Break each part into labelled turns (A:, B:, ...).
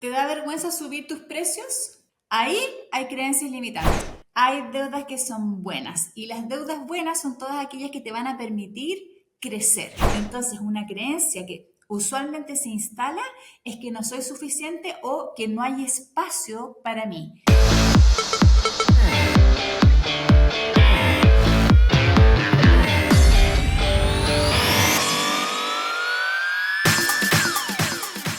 A: ¿Te da vergüenza subir tus precios? Ahí hay creencias limitantes. Hay deudas que son buenas y las deudas buenas son todas aquellas que te van a permitir crecer. Entonces, una creencia que usualmente se instala es que no soy suficiente o que no hay espacio para mí.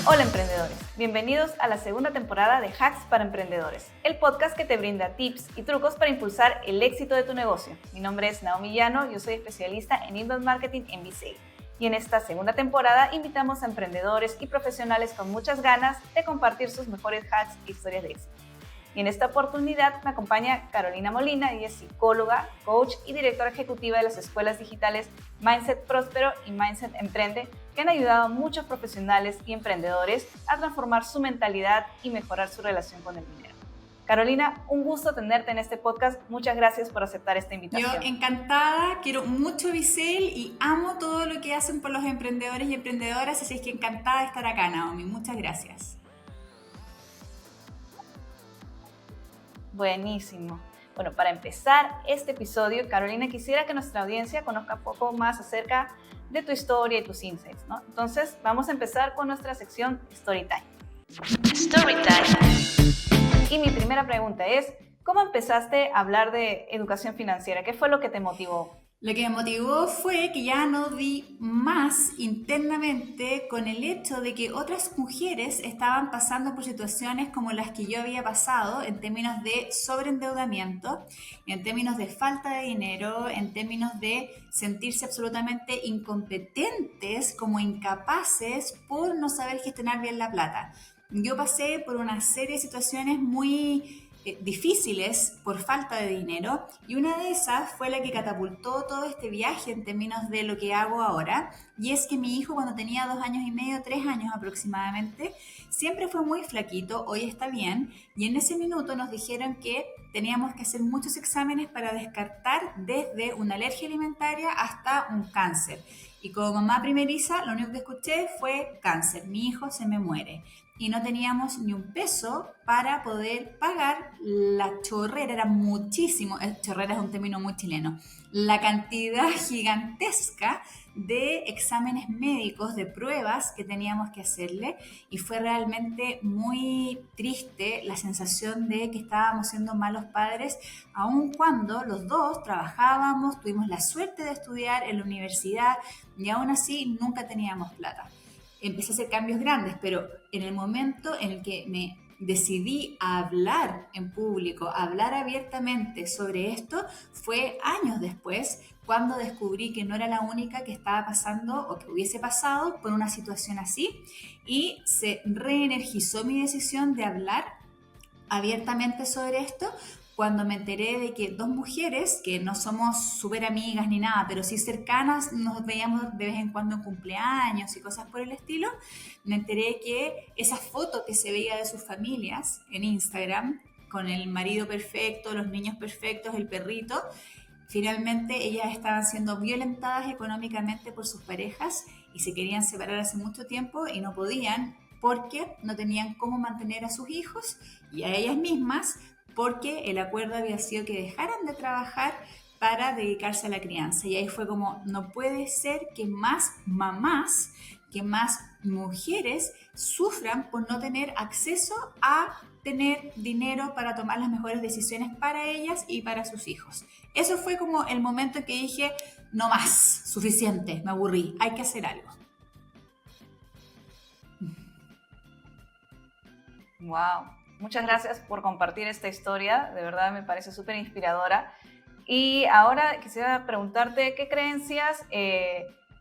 B: Hola emprendedores, bienvenidos a la segunda temporada de Hacks para Emprendedores, el podcast que te brinda tips y trucos para impulsar el éxito de tu negocio. Mi nombre es Naomi Llano, yo soy especialista en Inbound Marketing en Visei. Y en esta segunda temporada invitamos a emprendedores y profesionales con muchas ganas de compartir sus mejores hacks e historias de éxito. Y en esta oportunidad me acompaña Carolina Molina, ella es psicóloga, coach y directora ejecutiva de las escuelas digitales Mindset Próspero y Mindset Emprende, que han ayudado a muchos profesionales y emprendedores a transformar su mentalidad y mejorar su relación con el dinero. Carolina, un gusto tenerte en este podcast. Muchas gracias por aceptar esta invitación.
A: Yo encantada, quiero mucho Visel y amo todo lo que hacen por los emprendedores y emprendedoras, así es que encantada de estar acá, Naomi. Muchas gracias.
B: Buenísimo. Bueno, para empezar este episodio, Carolina, quisiera que nuestra audiencia conozca un poco más acerca de tu historia y tus insights, ¿no? Entonces, vamos a empezar con nuestra sección Storytime. Y mi primera pregunta es, ¿cómo empezaste a hablar de educación financiera? ¿Qué fue lo que te motivó?
A: Lo que me motivó fue que ya no di más internamente con el hecho de que otras mujeres estaban pasando por situaciones como las que yo había pasado en términos de sobreendeudamiento, en términos de falta de dinero, en términos de sentirse absolutamente incompetentes, como incapaces por no saber gestionar bien la plata. Yo pasé por una serie de situaciones muy difíciles por falta de dinero y una de esas fue la que catapultó todo este viaje en términos de lo que hago ahora, y es que mi hijo cuando tenía 2 años y medio, 3 años aproximadamente, siempre fue muy flaquito, hoy está bien, y en ese minuto nos dijeron que teníamos que hacer muchos exámenes para descartar desde una alergia alimentaria hasta un cáncer. Y como mamá primeriza, lo único que escuché fue cáncer, mi hijo se me muere. Y no teníamos ni un peso para poder pagar la chorrera, era muchísimo, chorrera es un término muy chileno, la cantidad gigantesca de exámenes médicos, de pruebas que teníamos que hacerle, y fue realmente muy triste la sensación de que estábamos siendo malos padres, aun cuando los dos trabajábamos, tuvimos la suerte de estudiar en la universidad y aún así nunca teníamos plata. Empecé a hacer cambios grandes, pero en el momento en el que me decidí a hablar en público, a hablar abiertamente sobre esto, fue años después cuando descubrí que no era la única que estaba pasando o que hubiese pasado por una situación así, y se reenergizó mi decisión de hablar abiertamente sobre esto cuando me enteré de que dos mujeres, que no somos súper amigas ni nada, pero sí cercanas, nos veíamos de vez en cuando en cumpleaños y cosas por el estilo, me enteré que esa foto que se veía de sus familias en Instagram, con el marido perfecto, los niños perfectos, el perrito, finalmente ellas estaban siendo violentadas económicamente por sus parejas y se querían separar hace mucho tiempo y no podían porque no tenían cómo mantener a sus hijos y a ellas mismas, porque el acuerdo había sido que dejaran de trabajar para dedicarse a la crianza. Y ahí fue como, no puede ser que más mamás, que más mujeres sufran por no tener acceso a tener dinero para tomar las mejores decisiones para ellas y para sus hijos. Eso fue como el momento en que dije, no más, suficiente, me aburrí, hay que hacer algo.
B: Wow, muchas gracias por compartir esta historia, de verdad me parece súper inspiradora. Y ahora quisiera preguntarte qué creencias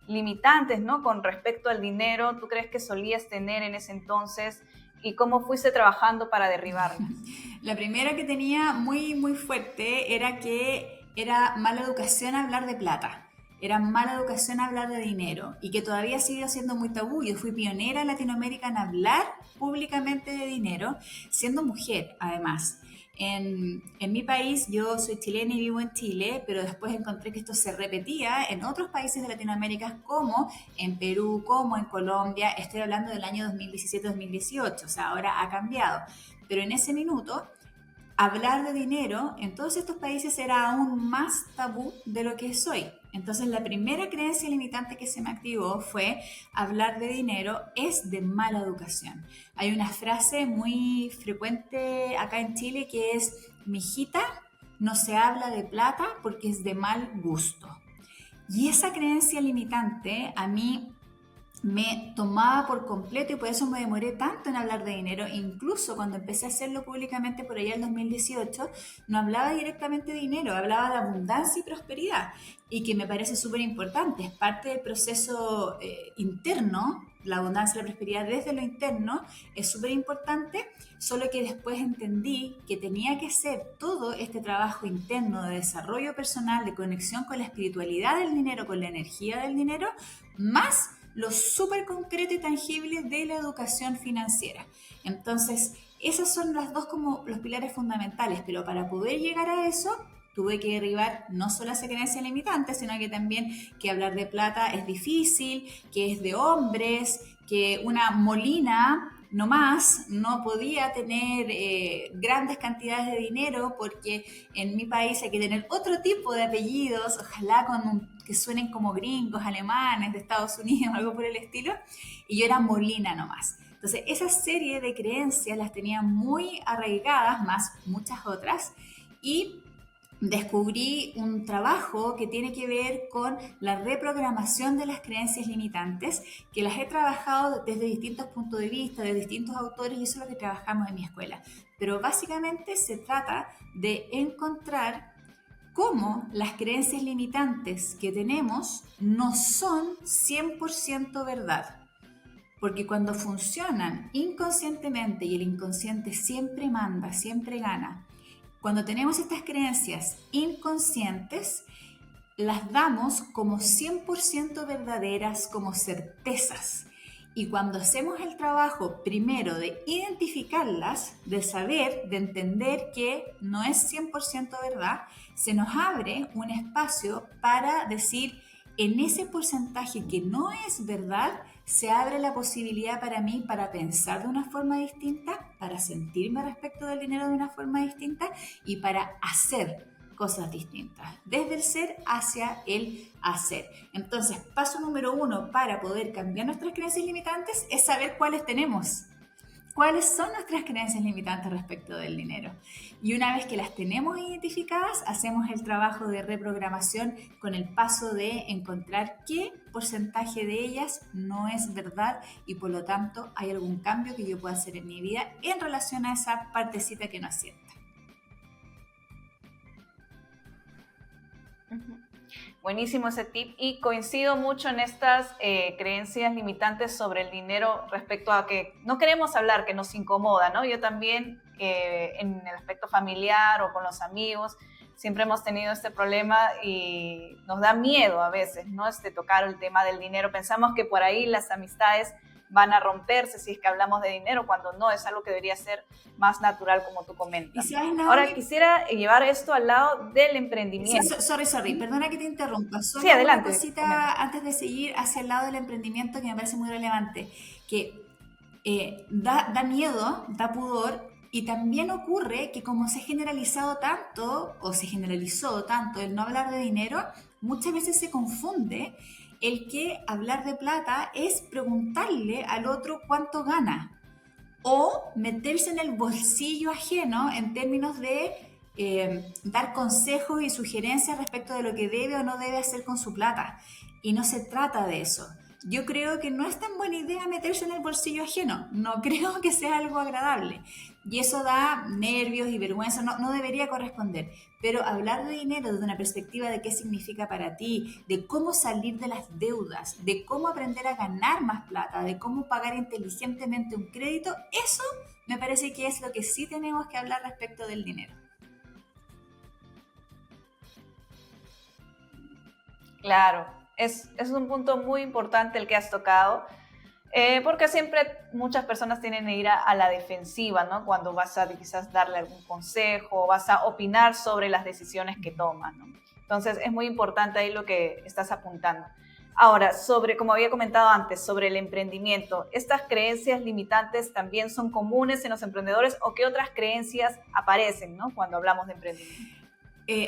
B: limitantes, ¿no?, con respecto al dinero tú crees que solías tener en ese entonces y cómo fuiste trabajando para derribarlas.
A: La primera que tenía muy, muy fuerte era que era mala educación hablar de plata. era mala educación hablar de dinero y que todavía sigue siendo muy tabú. Yo fui pionera en Latinoamérica en hablar públicamente de dinero, siendo mujer además. En mi país, yo soy chilena y vivo en Chile, pero después encontré que esto se repetía en otros países de Latinoamérica, como en Perú, como en Colombia. Estoy hablando del año 2017-2018, o sea, ahora ha cambiado. Pero en ese minuto, hablar de dinero en todos estos países era aún más tabú de lo que es hoy. Entonces la primera creencia limitante que se me activó fue: hablar de dinero es de mala educación. Hay una frase muy frecuente acá en Chile que es: mijita, no se habla de plata porque es de mal gusto. Y esa creencia limitante a mí me tomaba por completo y por eso me demoré tanto en hablar de dinero. Incluso cuando empecé a hacerlo públicamente por allá en 2018, no hablaba directamente de dinero, hablaba de abundancia y prosperidad, y que me parece súper importante, es parte del proceso interno. La abundancia y la prosperidad desde lo interno es súper importante, solo que después entendí que tenía que hacer todo este trabajo interno de desarrollo personal, de conexión con la espiritualidad del dinero, con la energía del dinero, más lo súper concreto y tangible de la educación financiera. Entonces, esas son las dos como los pilares fundamentales, pero para poder llegar a eso, tuve que derribar no solo esa creencia limitante, sino que también que hablar de plata es difícil, que es de hombres, que una molina no más no podía tener grandes cantidades de dinero porque en mi país hay que tener otro tipo de apellidos, ojalá que suenen como gringos, alemanes, de Estados Unidos, algo por el estilo, y yo era Molina nomás. Entonces, esa serie de creencias las tenía muy arraigadas, más muchas otras, y descubrí un trabajo que tiene que ver con la reprogramación de las creencias limitantes, que las he trabajado desde distintos puntos de vista, de distintos autores, y eso es lo que trabajamos en mi escuela. Pero básicamente se trata de encontrar cómo las creencias limitantes que tenemos no son 100% verdad. Porque cuando funcionan inconscientemente, y el inconsciente siempre manda, siempre gana, cuando tenemos estas creencias inconscientes, las damos como 100% verdaderas, como certezas. Y cuando hacemos el trabajo primero de identificarlas, de saber, de entender que no es 100% verdad, se nos abre un espacio para decir: en ese porcentaje que no es verdad, se abre la posibilidad para mí para pensar de una forma distinta, para sentirme respecto del dinero de una forma distinta y para hacer cosas distintas, desde el ser hacia el hacer. Entonces, paso número 1 para poder cambiar nuestras creencias limitantes es saber cuáles tenemos. ¿Cuáles son nuestras creencias limitantes respecto del dinero? Y una vez que las tenemos identificadas, hacemos el trabajo de reprogramación con el paso de encontrar qué porcentaje de ellas no es verdad y por lo tanto hay algún cambio que yo pueda hacer en mi vida en relación a esa partecita que no asienta.
B: Buenísimo ese tip y coincido mucho en estas creencias limitantes sobre el dinero respecto a que no queremos hablar, que nos incomoda, ¿no? Yo también en el aspecto familiar o con los amigos siempre hemos tenido este problema y nos da miedo a veces, ¿no? Tocar el tema del dinero. Pensamos que por ahí las amistades van a romperse si es que hablamos de dinero, cuando no, es algo que debería ser más natural, como tú comentas. Ahora quisiera llevar esto al lado del emprendimiento.
A: Sí, sorry, perdona que te interrumpa. Solo
B: sí, adelante,
A: una cosita antes de seguir hacia el lado del emprendimiento que me parece muy relevante, que da miedo, da pudor, y también ocurre que como se ha generalizado tanto, o se generalizó tanto el no hablar de dinero, muchas veces se confunde el que hablar de plata es preguntarle al otro cuánto gana o meterse en el bolsillo ajeno en términos de dar consejos y sugerencias respecto de lo que debe o no debe hacer con su plata. Y no se trata de eso. Yo creo que no es tan buena idea meterse en el bolsillo ajeno. No creo que sea algo agradable. Y eso da nervios y vergüenza. No debería corresponder. Pero hablar de dinero desde una perspectiva de qué significa para ti, de cómo salir de las deudas, de cómo aprender a ganar más plata, de cómo pagar inteligentemente un crédito, eso me parece que es lo que sí tenemos que hablar respecto del dinero.
B: Claro, es un punto muy importante el que has tocado, porque siempre muchas personas tienen que ir a la defensiva, ¿no? Cuando vas a quizás darle algún consejo, vas a opinar sobre las decisiones que toman, ¿no? Entonces es muy importante ahí lo que estás apuntando. Ahora, como había comentado antes, sobre el emprendimiento, ¿estas creencias limitantes también son comunes en los emprendedores o qué otras creencias aparecen, ¿no? Cuando hablamos de emprendimiento?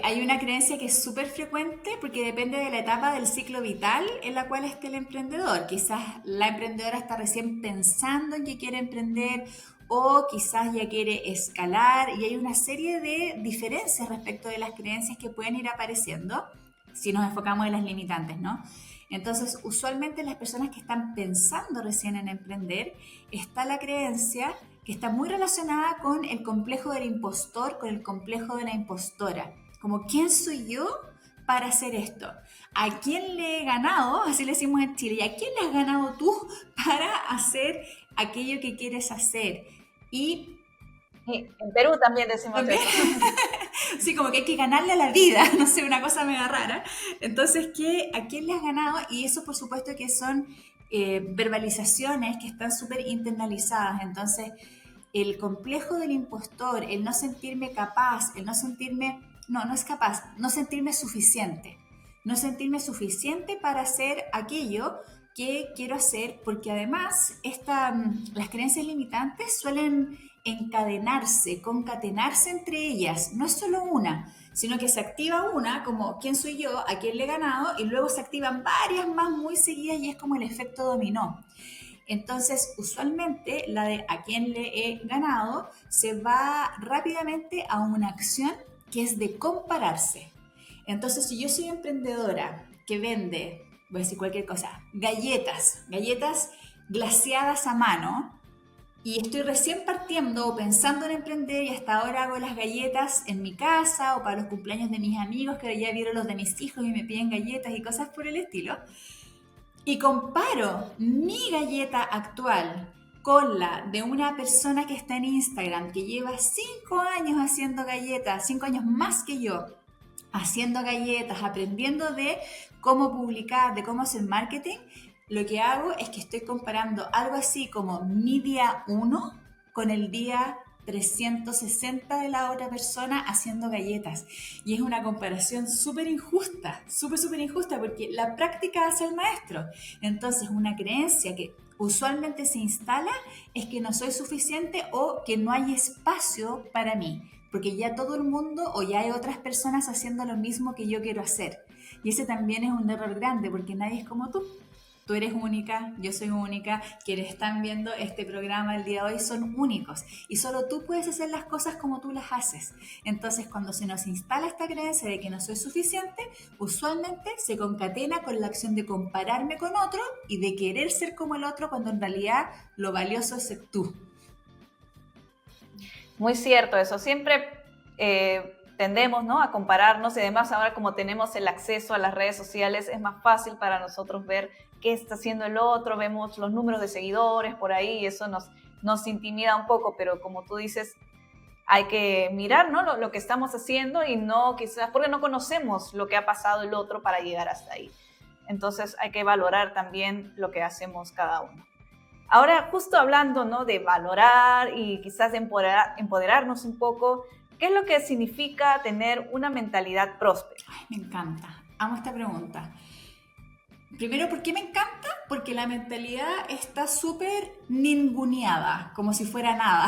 A: Hay una creencia que es súper frecuente porque depende de la etapa del ciclo vital en la cual esté el emprendedor. Quizás la emprendedora está recién pensando en que quiere emprender o quizás ya quiere escalar y hay una serie de diferencias respecto de las creencias que pueden ir apareciendo si nos enfocamos en las limitantes, ¿no? Entonces, usualmente las personas que están pensando recién en emprender, está la creencia que está muy relacionada con el complejo del impostor, con el complejo de la impostora. Como, ¿quién soy yo para hacer esto? ¿A quién le he ganado? Así le decimos en Chile. ¿Y a quién le has ganado tú para hacer aquello que quieres hacer? Y
B: Y en Perú también decimos
A: también,
B: eso.
A: sí, como que hay que ganarle a la vida, no sé, una cosa mega rara. Entonces, ¿a quién le has ganado? Y eso, por supuesto, que son verbalizaciones que están súper internalizadas. Entonces, el complejo del impostor, el no sentirme capaz, el no sentirme, no es capaz, no sentirme suficiente. No sentirme suficiente para hacer aquello que quiero hacer, porque además las creencias limitantes suelen encadenarse, concatenarse entre ellas. No es solo una, sino que se activa una, como quién soy yo, a quién le he ganado, y luego se activan varias más muy seguidas y es como el efecto dominó. Entonces, usualmente la de a quién le he ganado se va rápidamente a una acción que es de compararse. Entonces, si yo soy emprendedora que vende, voy a decir cualquier cosa, galletas glaseadas a mano, y estoy recién partiendo o pensando en emprender y hasta ahora hago las galletas en mi casa o para los cumpleaños de mis amigos que ya vieron los de mis hijos y me piden galletas y cosas por el estilo, y comparo mi galleta actual con la de una persona que está en Instagram, que lleva 5 años haciendo galletas, 5 años más que yo, haciendo galletas, aprendiendo de cómo publicar, de cómo hacer marketing, lo que hago es que estoy comparando algo así como mi día 1 con el día 360 de la otra persona haciendo galletas. Y es una comparación súper injusta, súper injusta, porque la práctica hace el maestro. Entonces, una creencia que usualmente se instala es que no soy suficiente o que no hay espacio para mí, porque ya todo el mundo o ya hay otras personas haciendo lo mismo que yo quiero hacer. Y ese también es un error grande, porque nadie es como tú. Tú eres única, yo soy única, quienes están viendo este programa el día de hoy son únicos y solo tú puedes hacer las cosas como tú las haces. Entonces, cuando se nos instala esta creencia de que no soy suficiente, usualmente se concatena con la acción de compararme con otro y de querer ser como el otro cuando en realidad lo valioso es ser tú.
B: Muy cierto eso. Siempre tendemos, ¿no?, a compararnos y además ahora como tenemos el acceso a las redes sociales es más fácil para nosotros ver qué está haciendo el otro, vemos los números de seguidores por ahí y eso nos intimida un poco, pero como tú dices, hay que mirar, ¿no?, lo que estamos haciendo y no quizás porque no conocemos lo que ha pasado el otro para llegar hasta ahí. Entonces hay que valorar también lo que hacemos cada uno. Ahora, justo hablando, ¿no?, de valorar y quizás de empoderarnos un poco, ¿qué es lo que significa tener una mentalidad próspera?
A: Ay, me encanta, amo esta pregunta. Primero, ¿por qué me encanta? Porque la mentalidad está súper ninguneada, como si fuera nada,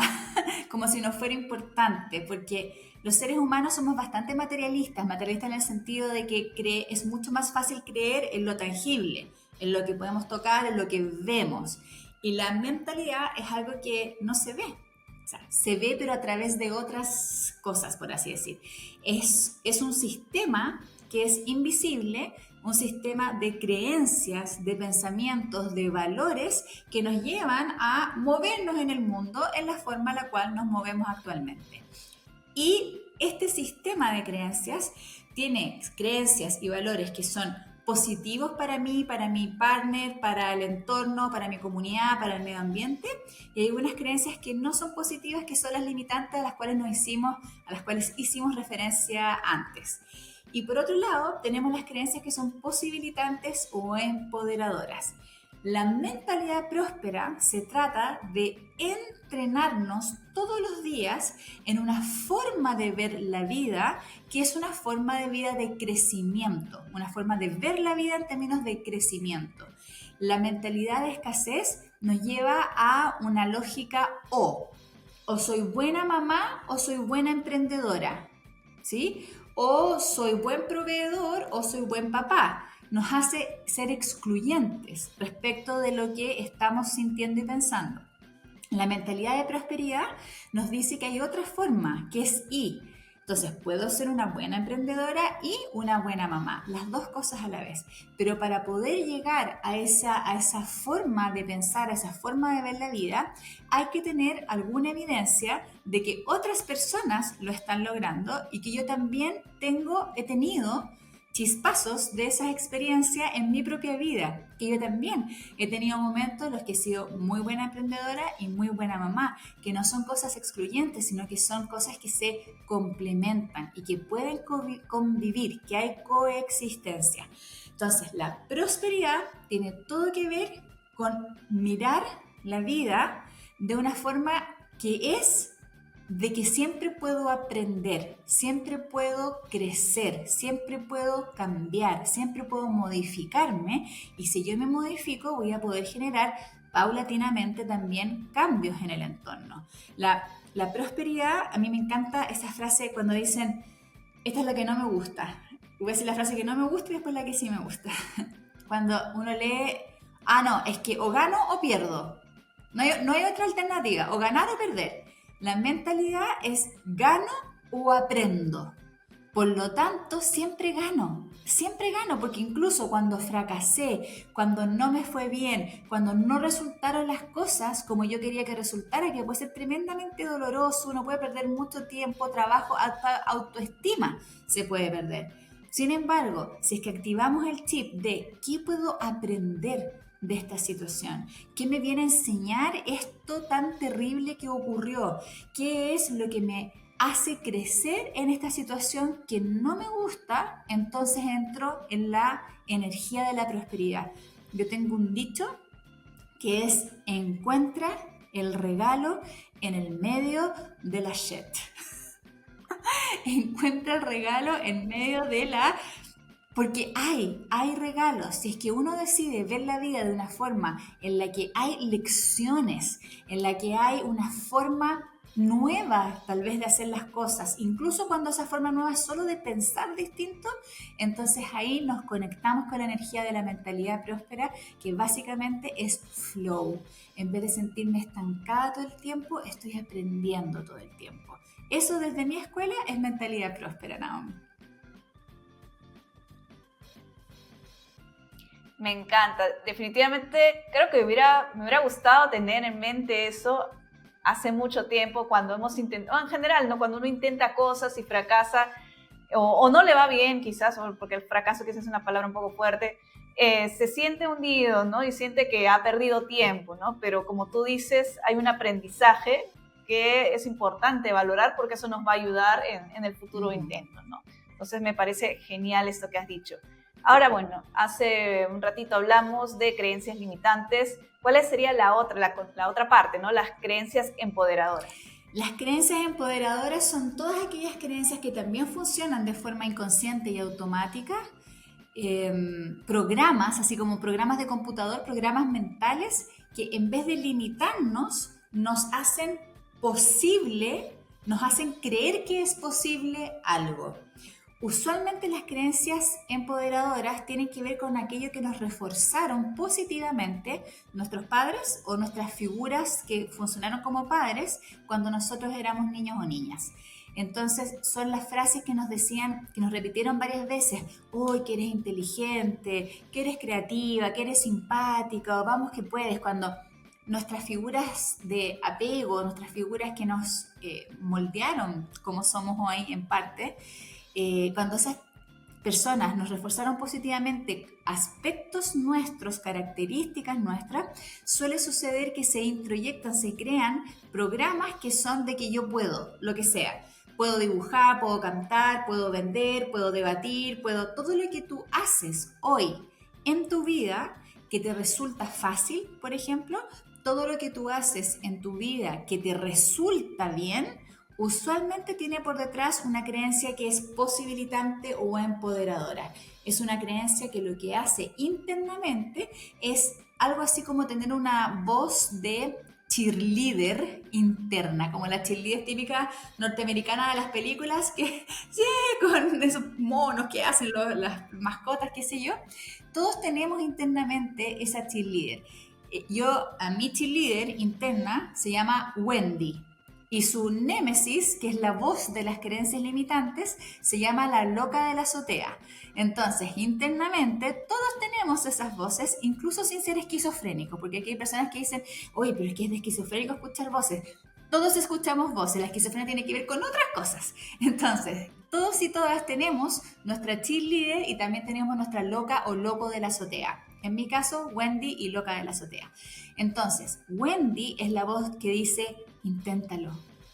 A: como si no fuera importante, porque los seres humanos somos bastante materialistas en el sentido de que es mucho más fácil creer en lo tangible, en lo que podemos tocar, en lo que vemos. Y la mentalidad es algo que no se ve. O sea, se ve pero a través de otras cosas, por así decir. Es un sistema que es invisible, un sistema de creencias, de pensamientos, de valores que nos llevan a movernos en el mundo en la forma en la cual nos movemos actualmente. Y este sistema de creencias tiene creencias y valores que son positivos para mí, para mi partner, para el entorno, para mi comunidad, para el medio ambiente. Y hay algunas creencias que no son positivas, que son las limitantes a las cuales hicimos referencia antes. Y por otro lado, tenemos las creencias que son posibilitantes o empoderadoras. La mentalidad próspera se trata de entrenarnos todos los días en una forma de ver la vida que es una forma de vida de crecimiento, una forma de ver la vida en términos de crecimiento. La mentalidad de escasez nos lleva a una lógica o soy buena mamá o soy buena emprendedora, ¿sí? O soy buen proveedor o soy buen papá. Nos hace ser excluyentes respecto de lo que estamos sintiendo y pensando. La mentalidad de prosperidad nos dice que hay otra forma, que es y. Entonces, puedo ser una buena emprendedora y una buena mamá, las dos cosas a la vez. Pero para poder llegar a esa forma de pensar, a esa forma de ver la vida, hay que tener alguna evidencia de que otras personas lo están logrando y que yo también he tenido chispazos de esas experiencias en mi propia vida, que yo también he tenido momentos en los que he sido muy buena emprendedora y muy buena mamá, que no son cosas excluyentes, sino que son cosas que se complementan y que pueden convivir, que hay coexistencia. Entonces, la prosperidad tiene todo que ver con mirar la vida de una forma que es de que siempre puedo aprender, siempre puedo crecer, siempre puedo cambiar, siempre puedo modificarme, y si yo me modifico voy a poder generar paulatinamente también cambios en el entorno. La prosperidad, a mí me encanta esa frase cuando dicen, esta es la que no me gusta. Voy a decir la frase que no me gusta y después la que sí me gusta. Cuando uno lee, no, es que o gano o pierdo. No hay otra alternativa, o ganar o perder. La mentalidad es gano o aprendo. Por lo tanto, siempre gano, porque incluso cuando fracasé, cuando no me fue bien, cuando no resultaron las cosas como yo quería que resultara, que puede ser tremendamente doloroso, uno puede perder mucho tiempo, trabajo, hasta autoestima se puede perder. Sin embargo, si es que activamos el chip de ¿qué puedo aprender de esta situación? ¿Qué me viene a enseñar esto tan terrible que ocurrió? ¿Qué es lo que me hace crecer en esta situación que no me gusta? Entonces entro en la energía de la prosperidad. Yo tengo un dicho que es: encuentra el regalo en el medio de la shit. Encuentra el regalo en medio de la... Porque hay regalos. Si es que uno decide ver la vida de una forma en la que hay lecciones, en la que hay una forma nueva tal vez de hacer las cosas, incluso cuando esa forma nueva es solo de pensar distinto, entonces ahí nos conectamos con la energía de la mentalidad próspera, que básicamente es flow. En vez de sentirme estancada todo el tiempo, estoy aprendiendo todo el tiempo. Eso desde mi escuela es mentalidad próspera, Naomi.
B: Me encanta. Definitivamente creo que me hubiera gustado tener en mente eso hace mucho tiempo, cuando hemos intentado, en general, ¿no? Cuando uno intenta cosas y fracasa, o no le va bien quizás, porque el fracaso quizás es una palabra un poco fuerte, se siente hundido, ¿no? Y siente que ha perdido tiempo, ¿no? Pero como tú dices, hay un aprendizaje que es importante valorar, porque eso nos va a ayudar en el futuro intento, ¿no? Entonces me parece genial esto que has dicho. Ahora, bueno, hace un ratito hablamos de creencias limitantes. ¿Cuál sería la otra parte, ¿no? Las creencias empoderadoras.
A: Las creencias empoderadoras son todas aquellas creencias que también funcionan de forma inconsciente y automática. Programas, así como programas de computador, programas mentales, que en vez de limitarnos, nos hacen creer que es posible algo. Usualmente las creencias empoderadoras tienen que ver con aquello que nos reforzaron positivamente nuestros padres o nuestras figuras que funcionaron como padres cuando nosotros éramos niños o niñas. Entonces son las frases que nos decían, que nos repitieron varias veces: uy, que eres inteligente, que eres creativa, que eres simpática, vamos que puedes. Cuando nuestras figuras de apego, nuestras figuras que nos moldearon como somos hoy en parte, cuando esas personas nos reforzaron positivamente aspectos nuestros, características nuestras, suele suceder que se introyectan, se crean programas que son de que yo puedo, lo que sea. Puedo dibujar, puedo cantar, puedo vender, puedo debatir, todo lo que tú haces hoy en tu vida que te resulta fácil, por ejemplo, todo lo que tú haces en tu vida que te resulta bien, usualmente tiene por detrás una creencia que es posibilitante o empoderadora. Es una creencia que lo que hace internamente es algo así como tener una voz de cheerleader interna, como la cheerleader típica norteamericana de las películas, que sí, con esos monos que hacen las mascotas, qué sé yo. Todos tenemos internamente esa cheerleader. A mi cheerleader interna se llama Wendy. Y su némesis, que es la voz de las creencias limitantes, se llama la loca de la azotea. Entonces, internamente, todos tenemos esas voces, incluso sin ser esquizofrénicos, porque aquí hay personas que dicen, oye, pero es que es de esquizofrénico escuchar voces. Todos escuchamos voces, la esquizofrenia tiene que ver con otras cosas. Entonces, todos y todas tenemos nuestra cheerleader y también tenemos nuestra loca o loco de la azotea. En mi caso, Wendy y loca de la azotea. Entonces, Wendy es la voz que dice, inténtalo,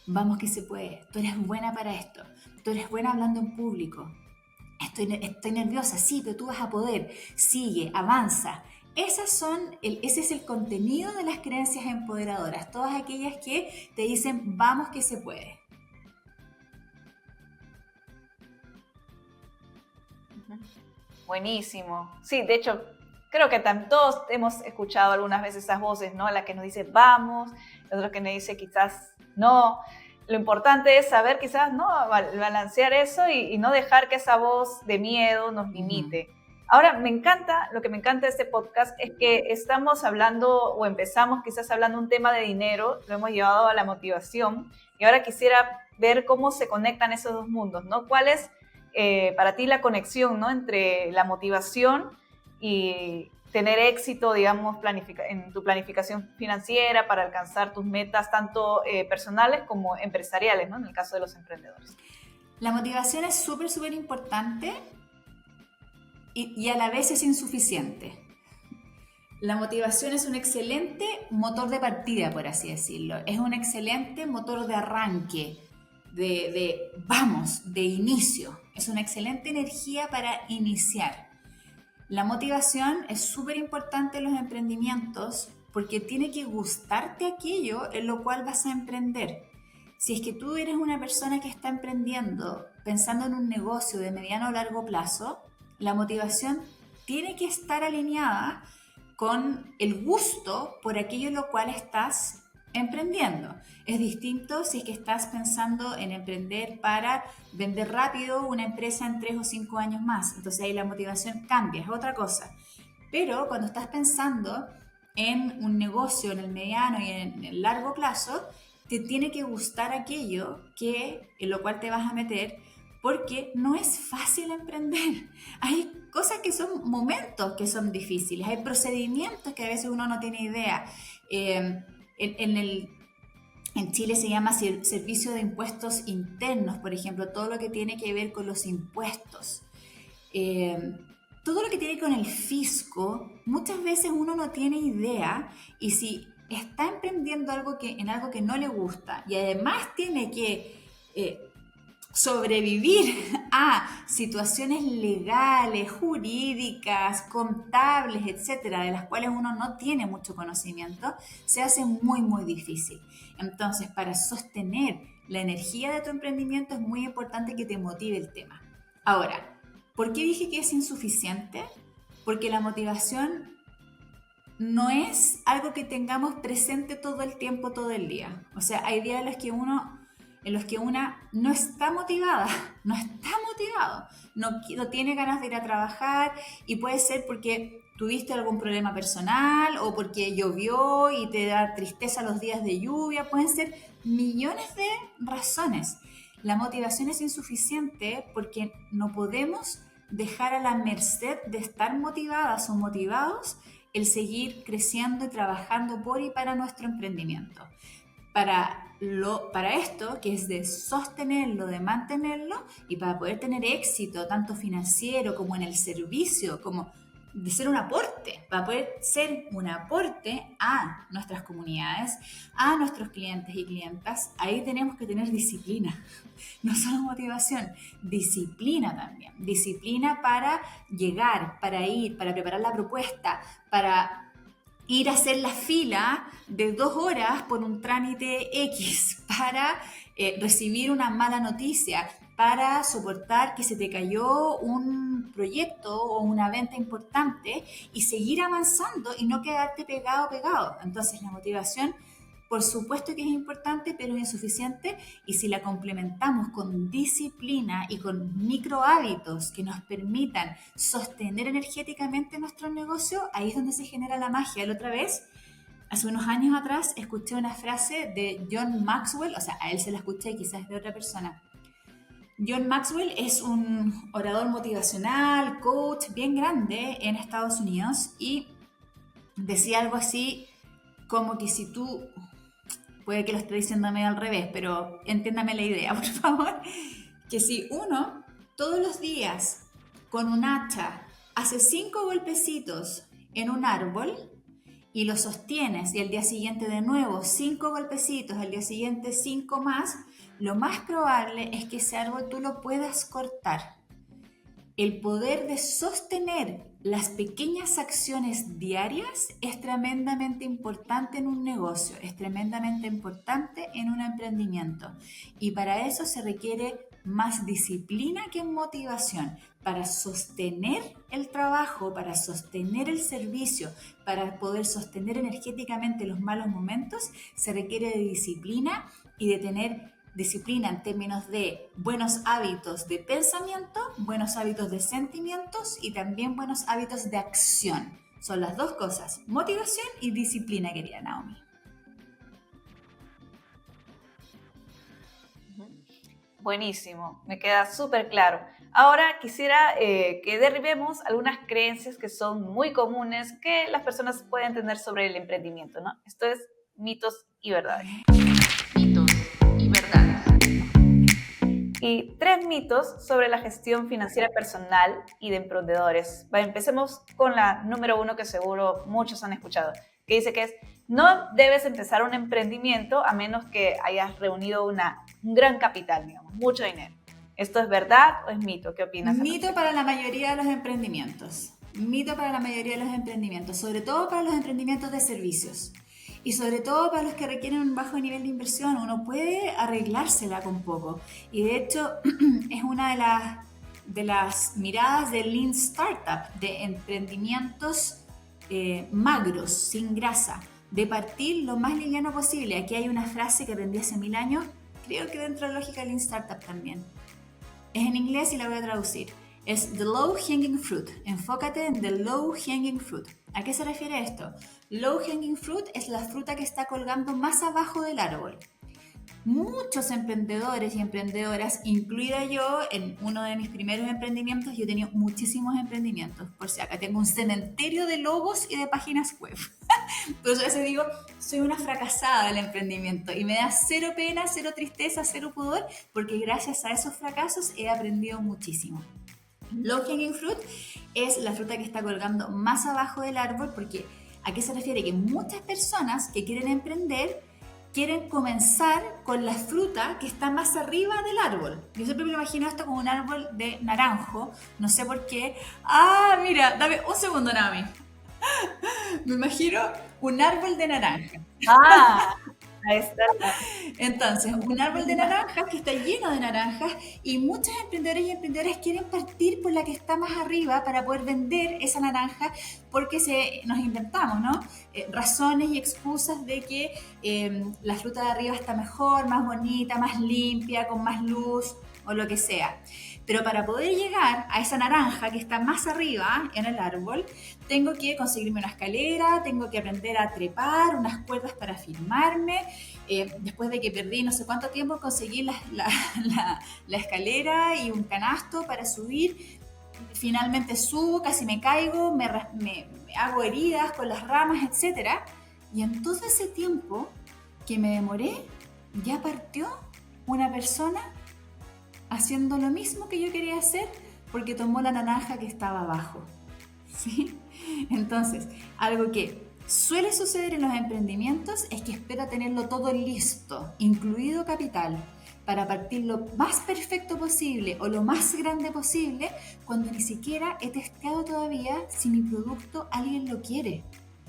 A: vamos que se puede, tú eres buena para esto, tú eres buena hablando en público, estoy nerviosa, sí, pero tú vas a poder, sigue, avanza. Ese es el contenido de las creencias empoderadoras, todas aquellas que te dicen, vamos que se puede.
B: Buenísimo. Sí, de hecho, creo que todos hemos escuchado algunas veces esas voces, ¿no? La que nos dice vamos, la otra que nos dice quizás no. Lo importante es saber quizás, ¿no? Balancear eso y no dejar que esa voz de miedo nos limite. Ahora, lo que me encanta de este podcast es que estamos hablando o empezamos quizás hablando un tema de dinero, lo hemos llevado a la motivación y ahora quisiera ver cómo se conectan esos dos mundos, ¿no? ¿Cuál es para ti la conexión, ¿no? Entre la motivación y tener éxito, digamos, en tu planificación financiera para alcanzar tus metas tanto personales como empresariales, ¿no? En el caso de los emprendedores.
A: La motivación es súper, súper importante y a la vez es insuficiente. La motivación es un excelente motor de partida, por así decirlo. Es un excelente motor de arranque, de inicio. Es una excelente energía para iniciar. La motivación es súper importante en los emprendimientos porque tiene que gustarte aquello en lo cual vas a emprender. Si es que tú eres una persona que está emprendiendo pensando en un negocio de mediano o largo plazo, la motivación tiene que estar alineada con el gusto por aquello en lo cual estás emprendiendo. Es distinto si es que estás pensando en emprender para vender rápido una empresa en 3 o 5 años más. Entonces ahí la motivación cambia, es otra cosa. Pero cuando estás pensando en un negocio en el mediano y en el largo plazo, te tiene que gustar aquello en lo cual te vas a meter, porque no es fácil emprender. Hay cosas que son momentos que son difíciles, hay procedimientos que a veces uno no tiene idea. En Chile se llama servicio de impuestos internos, por ejemplo, todo lo que tiene que ver con los impuestos. Todo lo que tiene con el fisco, muchas veces uno no tiene idea, y si está emprendiendo en algo que no le gusta y además tiene que sobrevivir a situaciones legales, jurídicas, contables, etcétera, de las cuales uno no tiene mucho conocimiento, se hace muy, muy difícil. Entonces, para sostener la energía de tu emprendimiento es muy importante que te motive el tema. Ahora, ¿por qué dije que es insuficiente? Porque la motivación no es algo que tengamos presente todo el tiempo, todo el día. O sea, hay días en los que una no está motivada, no está motivado, no tiene ganas de ir a trabajar, y puede ser porque tuviste algún problema personal o porque llovió y te da tristeza los días de lluvia. Pueden ser millones de razones. La motivación es insuficiente porque no podemos dejar a la merced de estar motivadas o motivados el seguir creciendo y trabajando por y para nuestro emprendimiento. Para esto, que es de sostenerlo, de mantenerlo, y para poder tener éxito tanto financiero como en el servicio, como ser un aporte, para poder ser un aporte a nuestras comunidades, a nuestros clientes y clientas, ahí tenemos que tener disciplina, no solo motivación, disciplina también, disciplina para llegar, para ir, para preparar la propuesta, para ir a hacer la fila de 2 horas por un trámite X, para recibir una mala noticia, para soportar que se te cayó un proyecto o una venta importante y seguir avanzando y no quedarte pegado. Entonces la motivación, por supuesto que es importante, pero es insuficiente, y si la complementamos con disciplina y con micro hábitos que nos permitan sostener energéticamente nuestro negocio, ahí es donde se genera la magia. La otra vez, hace unos años atrás, escuché una frase de John Maxwell, o sea, a él se la escuché, quizás de otra persona. John Maxwell es un orador motivacional, coach bien grande en Estados Unidos, y decía algo así como que si tú, puede que lo esté diciendo medio al revés, pero entiéndame la idea, por favor, que si uno todos los días con un hacha hace 5 golpecitos en un árbol y lo sostienes, y al día siguiente de nuevo 5 golpecitos, al día siguiente 5 más, lo más probable es que ese árbol tú lo puedas cortar. El poder de sostener las pequeñas acciones diarias es tremendamente importante en un negocio, es tremendamente importante en un emprendimiento, y para eso se requiere más disciplina que motivación. Para sostener el trabajo, para sostener el servicio, para poder sostener energéticamente los malos momentos, se requiere de disciplina y de tener disciplina en términos de buenos hábitos de pensamiento, buenos hábitos de sentimientos y también buenos hábitos de acción. Son las 2 cosas, motivación y disciplina, querida Naomi.
B: Buenísimo, me queda súper claro. Ahora quisiera que derribemos algunas creencias que son muy comunes que las personas pueden tener sobre el emprendimiento, ¿no? Esto es mitos y verdades. Mitos y verdades. Y 3 mitos sobre la gestión financiera personal y de emprendedores. Empecemos con la número 1, que seguro muchos han escuchado, que dice que es: no debes empezar un emprendimiento a menos que hayas reunido un gran capital, digamos, mucho dinero. ¿Esto es verdad o es mito? ¿Qué opinas?
A: Mito para la mayoría de los emprendimientos. Mito para la mayoría de los emprendimientos, sobre todo para los emprendimientos de servicios. Y sobre todo para los que requieren un bajo nivel de inversión, uno puede arreglársela con poco. Y de hecho es una de las miradas del Lean Startup, de emprendimientos magros, sin grasa, de partir lo más liviano posible. Aquí hay una frase que aprendí hace 1000 años, creo que dentro de la lógica Lean Startup también. Es en inglés y la voy a traducir. Es the low hanging fruit. Enfócate en the low hanging fruit. ¿A qué se refiere esto? Low hanging fruit es la fruta que está colgando más abajo del árbol. Muchos emprendedores y emprendedoras, incluida yo, en uno de mis primeros emprendimientos, yo he tenido muchísimos emprendimientos, por si acá tengo un cementerio de logos y de páginas web. Entonces a veces digo, soy una fracasada del emprendimiento y me da cero pena, cero tristeza, cero pudor, porque gracias a esos fracasos he aprendido muchísimo. Low hanging fruit es la fruta que está colgando más abajo del árbol, porque ¿a qué se refiere? Que muchas personas que quieren emprender quieren comenzar con la fruta que está más arriba del árbol. Yo siempre me imagino esto como un árbol de naranjo, no sé por qué. Mira, dame un segundo, Nami. Me imagino un árbol de naranja.
B: Ahí está.
A: Entonces, un árbol de naranjas que está lleno de naranjas, y muchos emprendedores y emprendedoras quieren partir por la que está más arriba para poder vender esa naranja, porque nos inventamos, ¿no? Razones y excusas de que la fruta de arriba está mejor, más bonita, más limpia, con más luz o lo que sea. Pero para poder llegar a esa naranja que está más arriba en el árbol, tengo que conseguirme una escalera, tengo que aprender a trepar, unas cuerdas para firmarme. Después de que perdí no sé cuánto tiempo, conseguí la escalera y un canasto para subir. Finalmente subo, casi me caigo, me hago heridas con las ramas, etc. Y en todo ese tiempo que me demoré, ya partió una persona haciendo lo mismo que yo quería hacer, porque tomó la naranja que estaba abajo. ¿sí? Entonces, algo que suele suceder en los emprendimientos es que espero tenerlo todo listo, incluido capital, para partir lo más perfecto posible o lo más grande posible, cuando ni siquiera he testeado todavía si mi producto alguien lo quiere,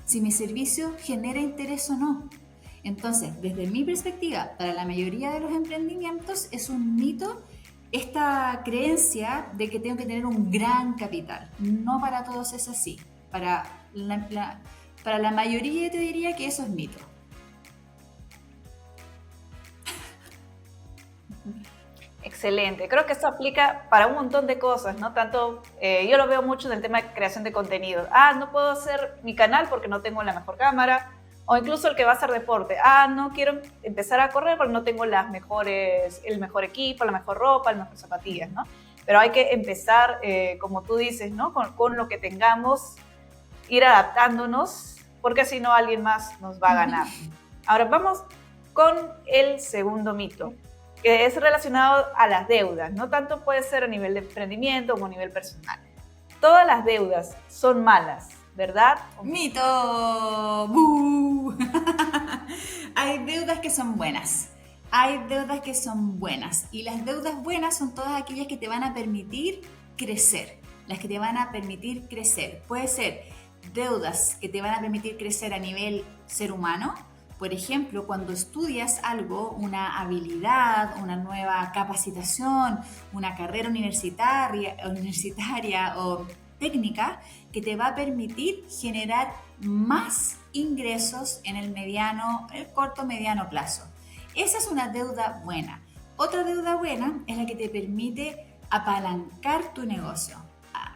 A: si mi servicio genera interés o no. Entonces, desde mi perspectiva, para la mayoría de los emprendimientos es un mito esta creencia de que tengo que tener un gran capital. No para todos es así. Para la mayoría te diría que eso es mito.
B: Excelente. Creo que esto aplica para un montón de cosas, ¿no? Tanto, yo lo veo mucho en el tema de creación de contenido. No puedo hacer mi canal porque no tengo la mejor cámara. O incluso el que va a hacer deporte. No quiero empezar a correr porque no tengo el mejor equipo, la mejor ropa, las mejores zapatillas, ¿no? Pero hay que empezar, como tú dices, ¿no? Con lo que tengamos, ir adaptándonos, porque si no alguien más nos va a ganar. Ahora vamos con el segundo mito, que es relacionado a las deudas, no tanto puede ser a nivel de emprendimiento como a nivel personal. Todas las deudas son malas, ¿verdad?
A: ¡Mito! ¡Bú! Hay deudas que son buenas. Hay deudas que son buenas. Y las deudas buenas son todas aquellas que te van a permitir crecer. Las que te van a permitir crecer. Puede ser deudas que te van a permitir crecer a nivel ser humano. Por ejemplo, cuando estudias algo, una habilidad, una nueva capacitación, una carrera universitaria o técnica que te va a permitir generar más ingresos en el corto mediano plazo. Esa es una deuda buena. Otra deuda buena es la que te permite apalancar tu negocio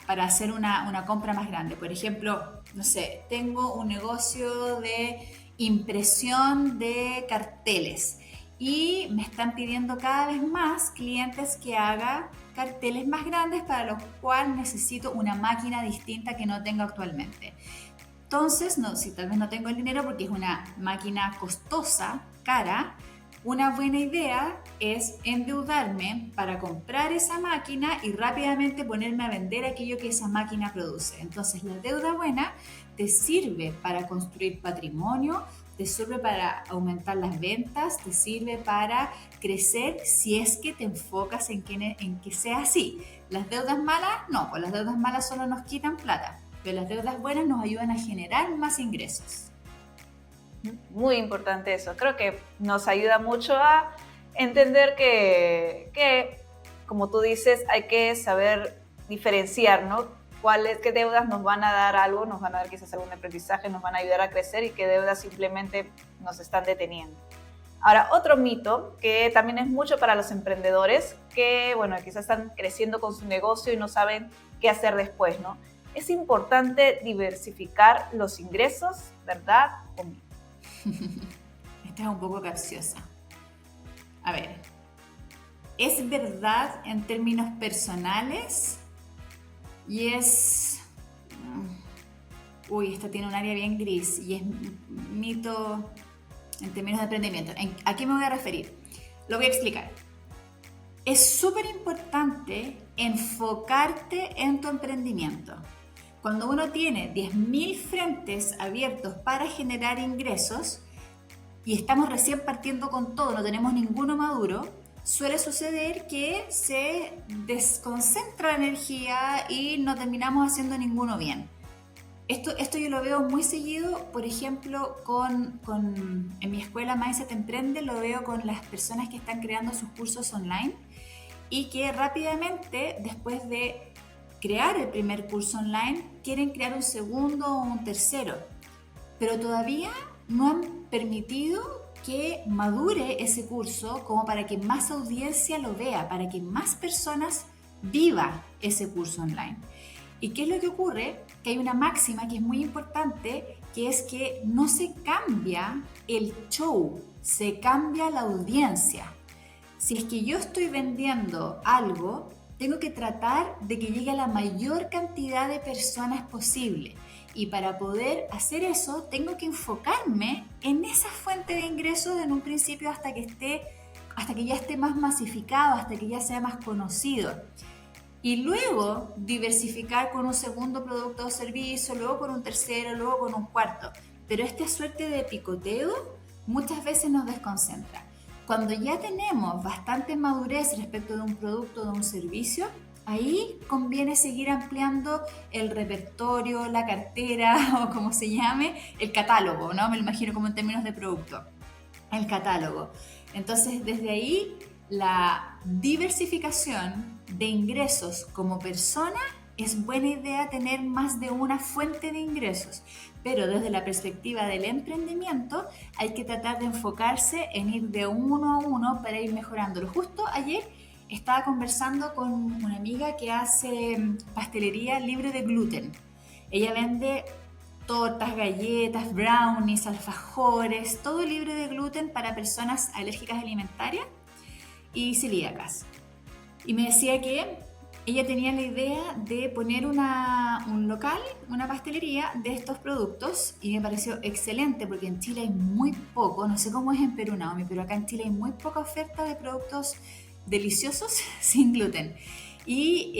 A: para hacer una compra más grande. Por ejemplo, no sé, tengo un negocio de impresión de carteles y me están pidiendo cada vez más clientes que haga carteles más grandes, para los cuales necesito una máquina distinta que no tengo actualmente. Entonces, si tal vez no tengo el dinero porque es una máquina costosa, cara, una buena idea es endeudarme para comprar esa máquina y rápidamente ponerme a vender aquello que esa máquina produce. Entonces, la deuda buena te sirve para construir patrimonio, te sirve para aumentar las ventas, te sirve para crecer si es que te enfocas en que sea así. Las deudas malas, no, pues las deudas malas solo nos quitan plata, pero las deudas buenas nos ayudan a generar más ingresos.
B: Muy importante eso. Creo que nos ayuda mucho a entender que, como tú dices, hay que saber diferenciar, ¿no? Qué deudas nos van a dar algo, nos van a dar quizás algún aprendizaje, nos van a ayudar a crecer, y qué deudas simplemente nos están deteniendo. Ahora, otro mito que también es mucho para los emprendedores, que quizás están creciendo con su negocio y no saben qué hacer después, ¿no? Es importante diversificar los ingresos, ¿verdad o mito?
A: Esta es un poco capciosa. A ver, ¿es verdad en términos personales? Y es... esta tiene un área bien gris y es mito en términos de emprendimiento. ¿A qué me voy a referir? Lo voy a explicar. Es súper importante enfocarte en tu emprendimiento. Cuando uno tiene 10.000 frentes abiertos para generar ingresos y estamos recién partiendo con todo, no tenemos ninguno maduro, suele suceder que se desconcentra la energía y no terminamos haciendo ninguno bien. Esto yo lo veo muy seguido, por ejemplo, en mi escuela Mindset Emprende, lo veo con las personas que están creando sus cursos online y que rápidamente, después de crear el primer curso online, quieren crear un segundo o un tercero, pero todavía no han permitido que madure ese curso como para que más audiencia lo vea, para que más personas viva ese curso online. ¿Y qué es lo que ocurre? Que hay una máxima que es muy importante, que es que no se cambia el show, se cambia la audiencia. Si es que yo estoy vendiendo algo, tengo que tratar de que llegue a la mayor cantidad de personas posible. Y para poder hacer eso, tengo que enfocarme en esa fuente de ingresos en un principio hasta que ya esté más masificado, hasta que ya sea más conocido. y luego diversificar con un segundo producto o servicio, luego con un tercero, luego con un cuarto. Pero esta suerte de picoteo muchas veces nos desconcentra. Cuando ya tenemos bastante madurez respecto de un producto o de un servicio, ahí conviene seguir ampliando el repertorio, la cartera o como se llame, el catálogo, ¿no? Me lo imagino como en términos de producto, el catálogo. Entonces, desde ahí, la diversificación de ingresos como persona es buena idea tener más de una fuente de ingresos, pero desde la perspectiva del emprendimiento hay que tratar de enfocarse en ir de uno a uno para ir mejorándolo. Justo ayer estaba conversando con una amiga que hace pastelería libre de gluten. Ella vende tortas, galletas, brownies, alfajores, todo libre de gluten para personas alérgicas alimentarias y celíacas. Y me decía que ella tenía la idea de poner un local, una pastelería de estos productos y me pareció excelente porque en Chile hay muy poco, no sé cómo es en Perú, Naomi, pero acá en Chile hay muy poca oferta de productos deliciosos sin gluten. Y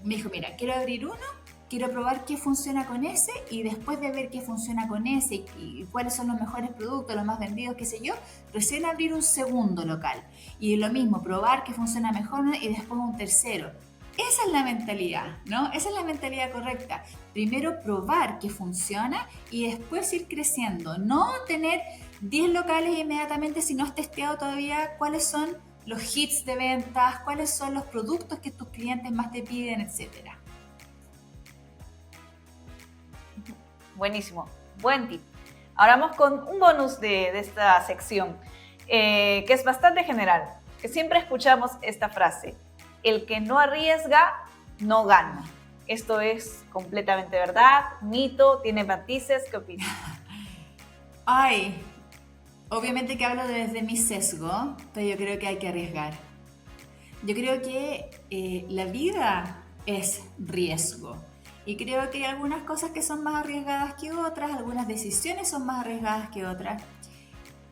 A: me dijo, mira, quiero abrir uno, quiero probar qué funciona con ese y después de ver qué funciona con ese y cuáles son los mejores productos, los más vendidos, qué sé yo, recién abrir un segundo local. Y lo mismo, probar qué funciona mejor y después un tercero. Esa es la mentalidad, ¿no? Esa es la mentalidad correcta. Primero probar qué funciona y después ir creciendo. No tener 10 locales inmediatamente si no has testeado todavía cuáles son los hits de ventas, cuáles son los productos que tus clientes más te piden, etcétera.
B: Buenísimo, buen tip. Ahora vamos con un bonus de esta sección, que es bastante general, que siempre escuchamos esta frase: el que no arriesga, no gana. ¿Esto es completamente verdad? ¿Mito? ¿Tiene matices? ¿Qué opinas?
A: Ay, obviamente que hablo desde mi sesgo, pero yo creo que hay que arriesgar. Yo creo que la vida es riesgo. Y creo que hay algunas cosas que son más arriesgadas que otras, algunas decisiones son más arriesgadas que otras.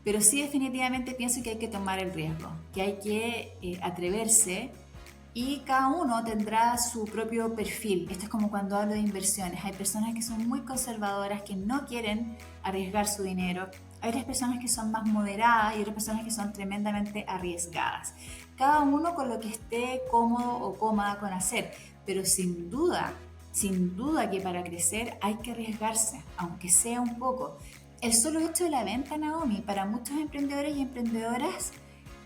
A: Pero sí definitivamente pienso que hay que tomar el riesgo, que hay que atreverse y cada uno tendrá su propio perfil. Esto es como cuando hablo de inversiones. Hay personas que son muy conservadoras, que no quieren arriesgar su dinero. Hay otras personas que son más moderadas y otras personas que son tremendamente arriesgadas. Cada uno con lo que esté cómodo o cómoda con hacer. Pero sin duda que para crecer hay que arriesgarse, aunque sea un poco. El solo hecho de la venta, Naomi, para muchos emprendedores y emprendedoras,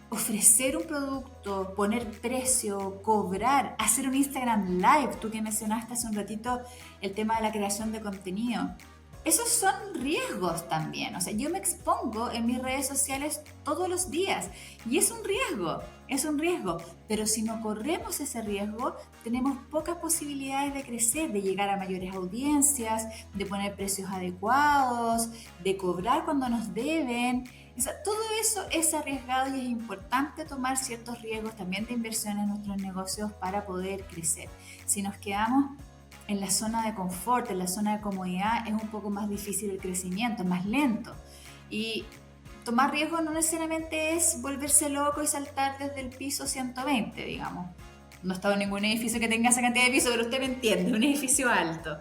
A: ofrecer un producto, poner precio, cobrar, hacer un Instagram Live, tú que mencionaste hace un ratito el tema de la creación de contenido. Esos son riesgos también, o sea, yo me expongo en mis redes sociales todos los días y es un riesgo, pero si no corremos ese riesgo, tenemos pocas posibilidades de crecer, de llegar a mayores audiencias, de poner precios adecuados, de cobrar cuando nos deben. O sea, todo eso es arriesgado y es importante tomar ciertos riesgos también de inversión en nuestros negocios para poder crecer. Si nos quedamos en la zona de confort, en la zona de comodidad, es un poco más difícil el crecimiento, es más lento. Y tomar riesgo no necesariamente es volverse loco y saltar desde el piso 120, digamos. No he estado en ningún edificio que tenga esa cantidad de piso, pero usted me entiende, un edificio alto.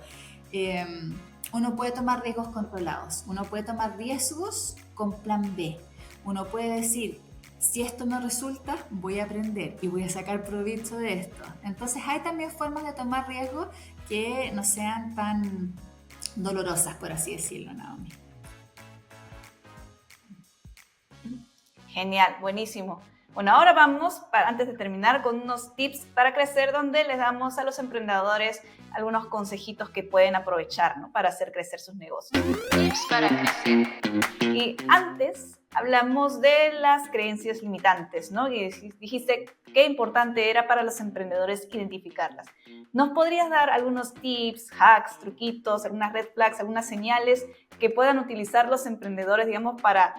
A: Uno puede tomar riesgos controlados, uno puede tomar riesgos con plan B. Uno puede decir, si esto no resulta, voy a aprender y voy a sacar provecho de esto. Entonces hay también formas de tomar riesgos que no sean tan dolorosas, por así decirlo, Naomi.
B: Genial, buenísimo. Bueno, ahora vamos, antes de terminar, con unos tips para crecer, donde les damos a los emprendedores algunos consejitos que pueden aprovechar, ¿no?, para hacer crecer sus negocios. Tips para crecer. Y antes hablamos de las creencias limitantes, ¿no? Y dijiste qué importante era para los emprendedores identificarlas. ¿Nos podrías dar algunos tips, hacks, truquitos, algunas red flags, algunas señales que puedan utilizar los emprendedores, digamos, para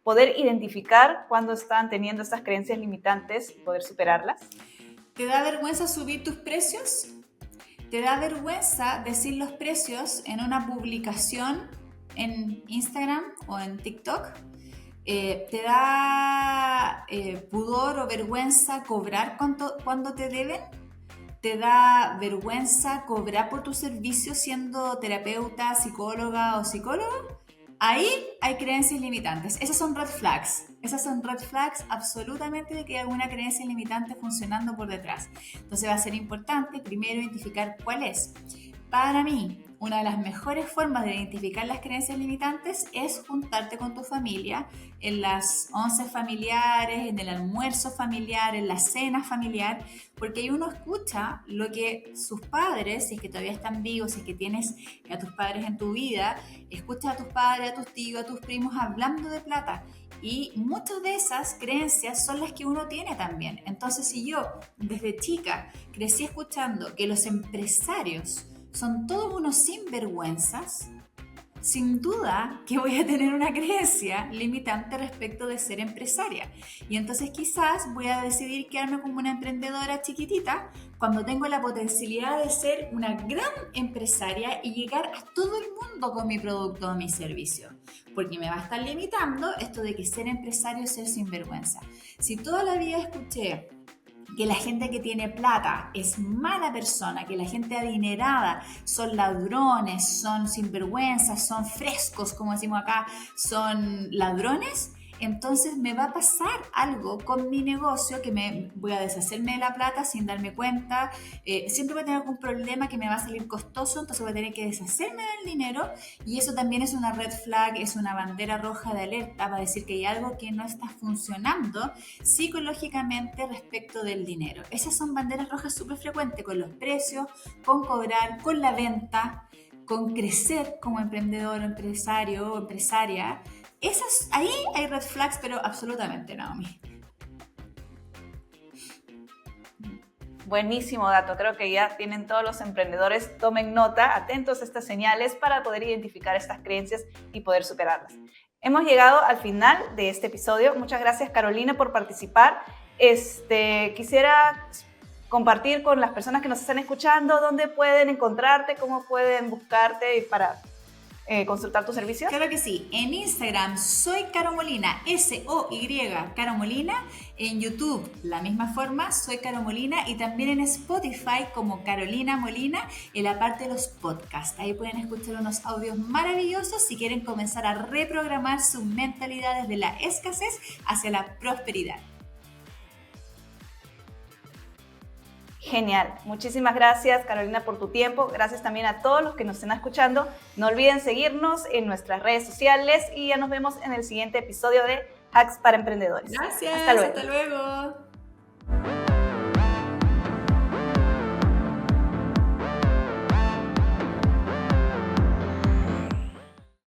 B: poder identificar cuando están teniendo estas creencias limitantes y poder superarlas?
A: ¿Te da vergüenza subir tus precios? ¿Te da vergüenza decir los precios en una publicación en Instagram o en TikTok? ¿Te da pudor o vergüenza cobrar cuando te deben? te da vergüenza cobrar por tu servicio siendo terapeuta, psicóloga o psicólogo, ahí hay creencias limitantes. Esas son red flags. Esas son red flags absolutamente de que hay alguna creencia limitante funcionando por detrás. Entonces va a ser importante primero identificar cuál es. Para mí, una de las mejores formas de identificar las creencias limitantes es juntarte con tu familia en las 11 familiares, en el almuerzo familiar, en la cena familiar, porque ahí uno escucha lo que sus padres, si es que todavía están vivos, si es que tienes a tus padres en tu vida, escuchas a tus padres, a tus tíos, a tus primos hablando de plata. Y muchas de esas creencias son las que uno tiene también. Entonces, si yo desde chica crecí escuchando que los empresarios son todos unos sinvergüenzas, sin duda que voy a tener una creencia limitante respecto de ser empresaria. Y entonces quizás voy a decidir quedarme como una emprendedora chiquitita cuando tengo la potencialidad de ser una gran empresaria y llegar a todo el mundo con mi producto o mi servicio. Porque me va a estar limitando esto de que ser empresario es ser sinvergüenza. Si toda la vida escuché que la gente que tiene plata es mala persona, que la gente adinerada son ladrones, son sinvergüenzas, son frescos, como decimos acá, son ladrones, entonces me va a pasar algo con mi negocio que me voy a deshacerme de la plata sin darme cuenta, siempre voy a tener algún problema que me va a salir costoso, entonces voy a tener que deshacerme del dinero y eso también es una red flag, es una bandera roja de alerta para decir que hay algo que no está funcionando psicológicamente respecto del dinero. Esas son banderas rojas súper frecuentes con los precios, con cobrar, con la venta, con crecer como emprendedor, empresario o empresaria. Ahí hay red flags, pero absolutamente, Naomi.
B: Buenísimo dato, creo que ya tienen todos los emprendedores, tomen nota, atentos a estas señales para poder identificar estas creencias y poder superarlas. Hemos llegado al final de este episodio. Muchas gracias, Carolina, por participar. Quisiera compartir con las personas que nos están escuchando dónde pueden encontrarte, cómo pueden buscarte para consultar tu servicio.
A: Claro que sí. En Instagram soy Caro Molina, SOY Caro Molina. En YouTube, la misma forma, soy Caro Molina. Y también en Spotify como Carolina Molina, en la parte de los podcasts. Ahí pueden escuchar unos audios maravillosos si quieren comenzar a reprogramar su mentalidad desde la escasez hacia la prosperidad.
B: Genial. Muchísimas gracias, Carolina, por tu tiempo. Gracias también a todos los que nos estén escuchando. No olviden seguirnos en nuestras redes sociales y ya nos vemos en el siguiente episodio de Hacks para Emprendedores.
A: Gracias.
B: Hasta luego.
A: Hasta luego.